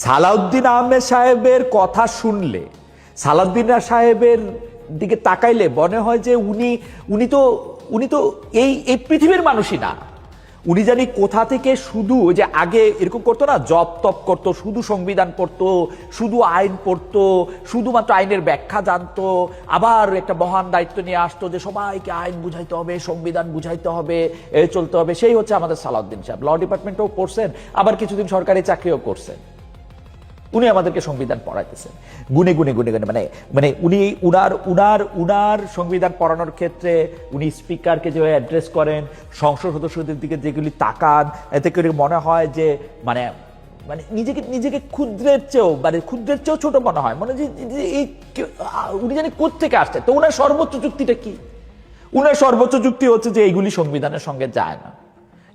সালাউদ্দিন আহমেদ সাহেবের কথা শুনলে, সালাউদ্দিন সাহেবের দিকে তাকাইলে মনে হয় যে উনি তো এই পৃথিবীর মানুষই না। উনি জানি কোথা থেকে শুধু যে আগে এরকম করতো না, জপ তপ করতো, শুধু সংবিধান পড়তো, শুধু আইন পড়তো, শুধুমাত্র আইনের ব্যাখ্যা জানতো, আবার একটা মহান দায়িত্ব নিয়ে আসতো যে সবাইকে আইন বুঝাইতে হবে, সংবিধান বুঝাইতে হবে, চলতে হবে। সেই হচ্ছে আমাদের সালাউদ্দিন সাহেব। ল ডিপার্টমেন্টও পড়ছেন, আবার কিছুদিন সরকারি চাকরিও করছেন। উনি আমাদেরকে সংবিধান পড়াইতেছেন গুনে গুনে গুনে গুনে, মানে মানে উনি উনার সংবিধান পড়ানোর ক্ষেত্রে উনি স্পিকারকে যে অ্যাড্রেস করেন, সংসদ সদস্যদের দিকে যেগুলি তাকান, এতে করে মনে হয় যে মানে মানে নিজেকে ক্ষুদ্রের চেয়েও ছোট মনে হয়। মনে হয় যে এই উনি জানি কোত্থেকে আসছে। তো উনার সর্বোচ্চ যুক্তিটা কি? উনার সর্বোচ্চ যুক্তি হচ্ছে যে এইগুলি সংবিধানের সঙ্গে যায় না,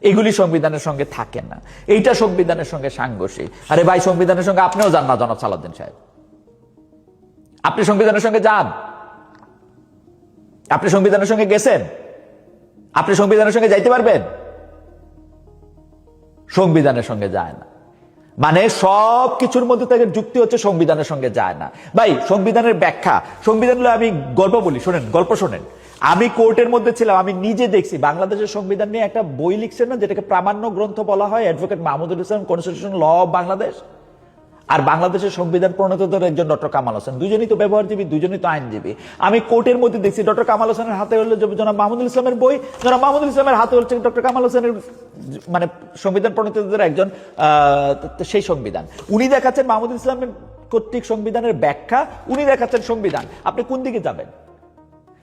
এগুলি সংবিধানের সঙ্গে থাকে না, এইটা সংবিধানের সঙ্গে সাংঘর্ষিক। আরে ভাই, সংবিধানের সঙ্গে আপনিও যান না জনাব সালাউদ্দিন সাহেব। আপনি সংবিধানের সঙ্গে যান? আপনি সংবিধানের সঙ্গে গেছেন? আপনি সংবিধানের সঙ্গে যাইতে পারবেন? সংবিধানের সঙ্গে যায় না। মানে সব কিছুর মধ্যে তাদের যুক্তি হচ্ছে সংবিধানের সঙ্গে যায় না। ভাই, সংবিধানের ব্যাখ্যা, সংবিধান হলো, আমি গল্প বলি, শোনেন, গল্প শোনেন। আমি কোর্টের মধ্যে ছিলাম, আমি নিজে দেখছি বাংলাদেশের সংবিধান নিয়ে একটা বই লিখছেন না, যেটাকে প্রামাণ্য গ্রন্থ বলা হয়, advocate Mahmudul Islam, constitution law of Bangladesh. আর বাংলাদেশের সংবিধান প্রণেতাদের একজন ডক্টর কামাল হোসেন, দুজনই তো ব্যবহারজীবী, দুজনই তো আইনজীবী। আমি কোর্টের মধ্যে দেখছি ডক্টর কামাল হোসেনের হাতে হলো জনাব মাহমুদুল ইসলামের বই, জনাব মাহমুদুল ইসলামের হাতে হচ্ছে ডক্টর কামাল হোসেনের মানে সংবিধান প্রণেতাদের একজন সেই সংবিধান। উনি দেখাচ্ছেন মাহমুদুল ইসলামের কর্তৃক সংবিধানের ব্যাখ্যা, উনি দেখাচ্ছেন সংবিধান। আপনি কোন দিকে যাবেন?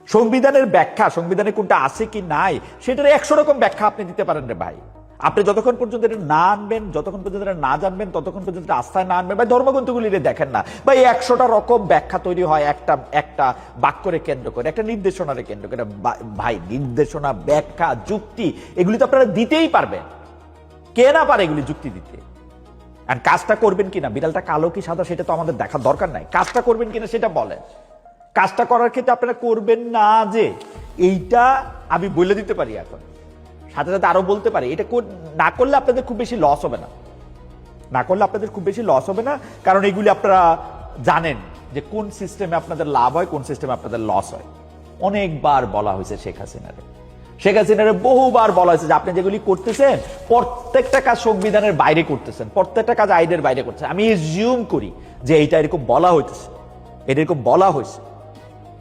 সংবিধানের ব্যাখ্যা, সংবিধানে কোনটা আছে কি নাই, সেটার 100 রকম ব্যাখ্যা আপনি দিতে পারেন রে ভাই। আপনি যতক্ষণ পর্যন্ত এটা না আনবেন, যতক্ষণ পর্যন্ত এটা না জানবেন, ততক্ষণ পর্যন্ত আস্থায় না আনবেন। ভাই, ধর্মগ্রন্থগুলি দেখেন না ভাই, 100টা রকম ব্যাখ্যা তৈরি হয় একটা বাক্যরে কেন্দ্র করে, একটা নির্দেশনারে কেন্দ্র করে। ভাই, নির্দেশনা, ব্যাখ্যা, যুক্তি, এগুলি তো আপনারা দিতেই পারবেন। কে না পারে এগুলি যুক্তি দিতে? আর কাজটা করবেন কিনা, বিড়ালটা কালো কি সাদা সেটা তো আমাদের দেখার দরকার নাই। কাজটা করবেন কিনা সেটা বলেন। কাজটা করার ক্ষেত্রে আপনারা করবেন না যে এইটা আমি বলে দিতে পারি, এখন সাথে সাথে আরো বলতে পারি, এটা না করলে আপনাদের খুব বেশি লস হবে না, না করলে আপনাদের খুব বেশি লস হবে না। কারণ এগুলি আপনারা জানেন যে কোন সিস্টেমে আপনাদের লাভ হয়, কোন সিস্টেমে আপনাদের লস হয়। অনেকবার বলা হয়েছে শেখ হাসিনারে বহুবার বলা হয়েছে যে আপনি যেগুলি করতেছেন প্রত্যেকটা কাজ সংবিধানের বাইরে করতেছেন, প্রত্যেকটা কাজ আইনের বাইরে করতেছেন। আমি এজিউম করি যে এইটা এরকম বলা হইতেছে, এটা এরকম বলা হয়েছে।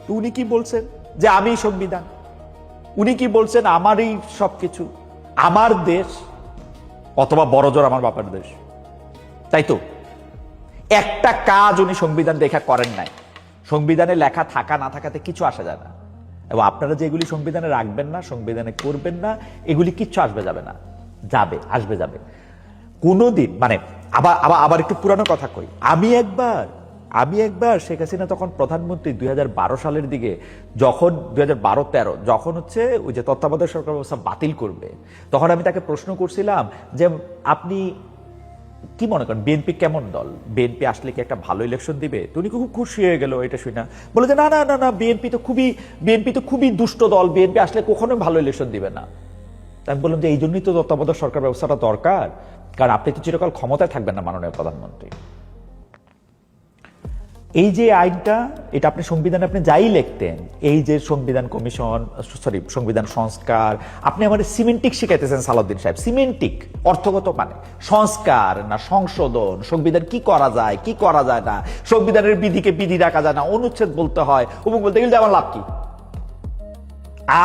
তো উনি কি বলছেন? যে আমি সংবিধান। উনি কি বলছেন? আমারই সবকিছু, আমার দেশ, অথবা বড় জোর আমার বাবার দেশ। তাই তো একটা কাজ উনি সংবিধান দেখা করেন নাই। সংবিধানে লেখা থাকা না থাকাতে কিছু আসা যায় না। এবং আপনারা যেগুলি সংবিধানে রাখবেন না, সংবিধানে করবেন না, এগুলি কিচ্ছু আসবে যাবে না, আসবে যাবে কোনোদিন। মানে আবার একটু পুরানো কথা কই। আমি একবার শেখ হাসিনা তখন প্রধানমন্ত্রী 2012 সালের দিকে, যখন 2012-13 যখন হচ্ছে ওই যে তত্ত্বাবধায়ক সরকার ব্যবস্থা বাতিল করবে, তখন আমি তাকে প্রশ্ন করছিলাম যে আপনি কি মনে করেন বিএনপি কেমন দল, বিএনপি আসলে কি একটা ভালো ইলেকশন দিবে? তো উনি খুব খুশি হয়ে গেল এটা শুনে, বলে যে না না না না, বিএনপি তো খুবই দুষ্ট দল, বিএনপি আসলে কখনোই ভালো ইলেকশন দিবে না। আমি বললাম যে এই জন্যই তো তত্ত্বাবধায়ক সরকার ব্যবস্থাটা দরকার, কারণ আপনি তো চিরকাল ক্ষমতায় থাকবেন না মাননীয় প্রধানমন্ত্রী। এই যে আইনটা, এটা আপনি সংবিধানে আপনি যাই লিখতেন, এই যে সংবিধান কমিশন, সংবিধান সংস্কার, আপনি আমার সিমেন্টিক শিখাইতেছেন সালাউদ্দিন সাহেব। সিমেন্টিক অর্থগত মানে সংস্কার না সংশোধন, সংবিধান কি করা যায় কি করা যায় না, সংবিধানের বিধিকে বিধি রাখা যায় না, অনুচ্ছেদ বলতে হয়, অমুক বলতে গেলে আমার লাভ কি?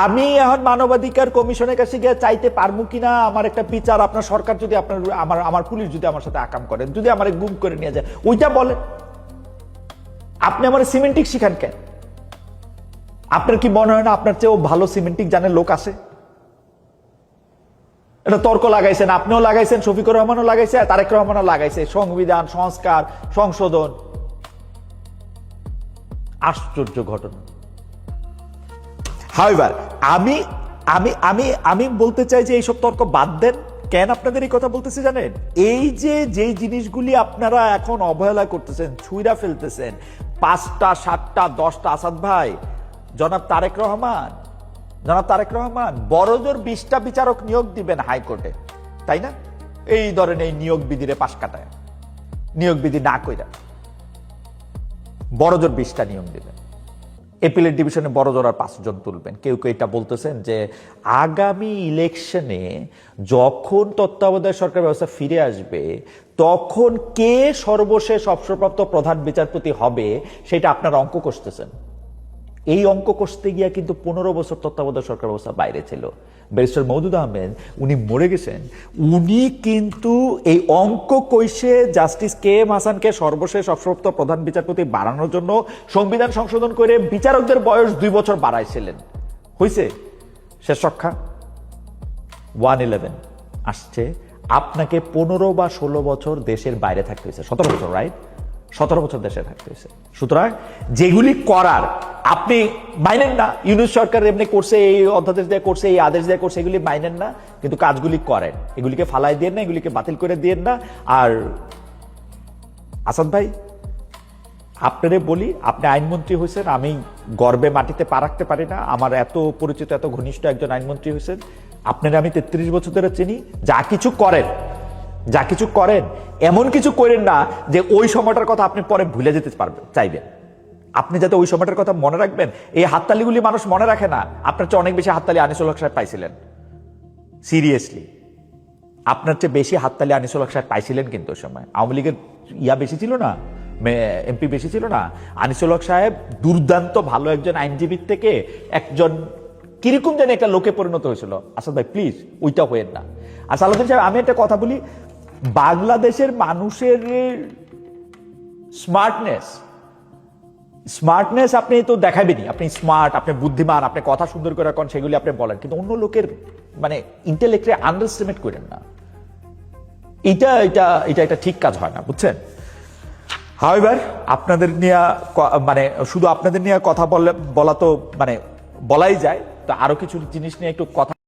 আমি এখন মানবাধিকার কমিশনের কাছে গিয়ে চাইতে পারবো কিনা আমার একটা বিচার, আপনার সরকার যদি আমার পুলিশ যদি আমার সাথে আকাম করে, যদি আমার গুম করে নিয়ে যায়, ওইটা বলেন। আপনি আমার সিমেন্টিক শিখান কেন? আপনার কি মনে হয় না আপনার চেয়েও ভালো সিমেন্টিক জানের লোক আছে? এটা তর্ক লাগাইছেন, আপনিও লাগাইছেন, শফিকুর রহমানও লাগাইছে, তারেক রহমানও লাগাইছে, সংবিধান সংস্কার সংশোধন। আশ্চর্য ঘটনা। হাউএভার আমি আমি আমি আমি বলতে চাই যে এইসব তর্ক বাদ দেন। কেন আপনাদের এই কথা বলতেছি জানেন? এই যে জিনিসগুলি আপনারা এখন অবহেলা করতেছেন, ছুঁড়া ফেলতেছেন, 5টা 7টা 10টা, আসাদ ভাই, জনাব তারেক রহমান বড়জোর 20টা বিচারক নিয়োগ দিবেন হাইকোর্টে, তাই না? এই ধরেন এই নিয়োগ বিধিরে পাশ কাটায় নিয়োগ বিধি না কইরা বড়জোর 20টা নিয়োগ দিবেন, এপিলেট ডিভিশনে বড়জোর আর 5 জন তুলবেন। কেউ কেউ এটা বলতেছেন যে আগামী ইলেকশনে যখন তত্ত্বাবধায়ক সরকার ব্যবস্থা ফিরে আসবে তখন কে সর্বশেষ অবসরপ্রাপ্ত প্রধান বিচারপতি হবে সেটা আপনারা অঙ্ক কষতেছেন। এই অঙ্ক কষতে গিয়া কিন্তু 15 বছর তত্ত্বাবধায়ক সরকার ব্যবস্থা বাইরে ছিল। ব্যারিস্টার মওদুদ আহমেদ উনি মরে গেছেন, উনি কিন্তু এই অঙ্ক কইসে জাস্টিস কে এম হাসানকে সর্বশেষ অবসরপ্রাপ্ত প্রধান বিচারপতি বাড়ানোর জন্য সংবিধান সংশোধন করে বিচারকদের বয়স 2 বছর বাড়াইছিলেন। হইছে শেষ রক্ষা 111 আসছে, আপনাকে 15 বা 16 বছর দেশের বাইরে থাকতে হয়েছে, 17 বছর, রাইট? 17 বছর দেশে থাকতে হয়েছে। সুতরাং যেগুলি করার আপনি মাইনেন না, ইউনূস সরকার এমনি করছে, এই অধ্যাদেশ দিয়ে করছে, এই আদেশ দিয়ে করছে, এগুলি মাইনেন না, কিন্তু কাজগুলি করেন। এগুলিকে ফালাই দিয়ে না, এগুলিকে বাতিল করে দিয়ে না। আর আসাদ ভাই, আপনারে বলি, আপনি আইনমন্ত্রী হয়েছেন, আমি গর্বে মাটিতে পা রাখতে পারি না, আমার এত পরিচিত এত ঘনিষ্ঠ একজন আইনমন্ত্রী হয়েছেন। আপনারা আমি 33 বছর ধরে চিনি। যা কিছু করেন এমন কিছু করেন না যে ওই সময়টার কথা আপনি পরে ভুলে যেতে চাইবেন। আপনি যাতে ওই সময়টার কথা মনে রাখবেন। এই হাততালিগুলি মানুষ মনে রাখে না। আপনার চেয়ে অনেক বেশি হাততালি আনিসুল হক সাহেব পাইছিলেন, সিরিয়াসলি আপনার চেয়ে বেশি হাততালি আনিসুল হক সাহেব পাইছিলেন। কিন্তু ওই সময় আওয়ামী লীগের বেশি ছিল না, এমপি বেশি ছিল না। আনিসুল হক সাহেব দুর্দান্ত ভালো একজন আইনজীবীর থেকে একজন কিরকম জানি একটা লোকে পরিণত হয়েছিল। আসাদ ভাই প্লিজ ওইটা হয়েন না। আর সালাউদ্দিন সাহেব, আমি একটা কথা বলি, বাংলাদেশের মানুষের স্মার্টনেস আপনি তো দেখাবেনি। আপনি স্মার্ট, আপনি বুদ্ধিমান, আপনি কথা সুন্দর করে কন, সেগুলি আপনি বলেন, কিন্তু অন্য লোকের মানে ইন্টেলেক্টে আন্ডারস্টিমেট করেন না। এটা ঠিক কাজ হয় না, বুঝছেন? হাউএভার, আপনাদের নিয়ে মানে শুধু আপনাদের নিয়ে কথা বলা তো মানে বলাই যায়, তো আরো কিছু জিনিস নিয়ে একটু কথা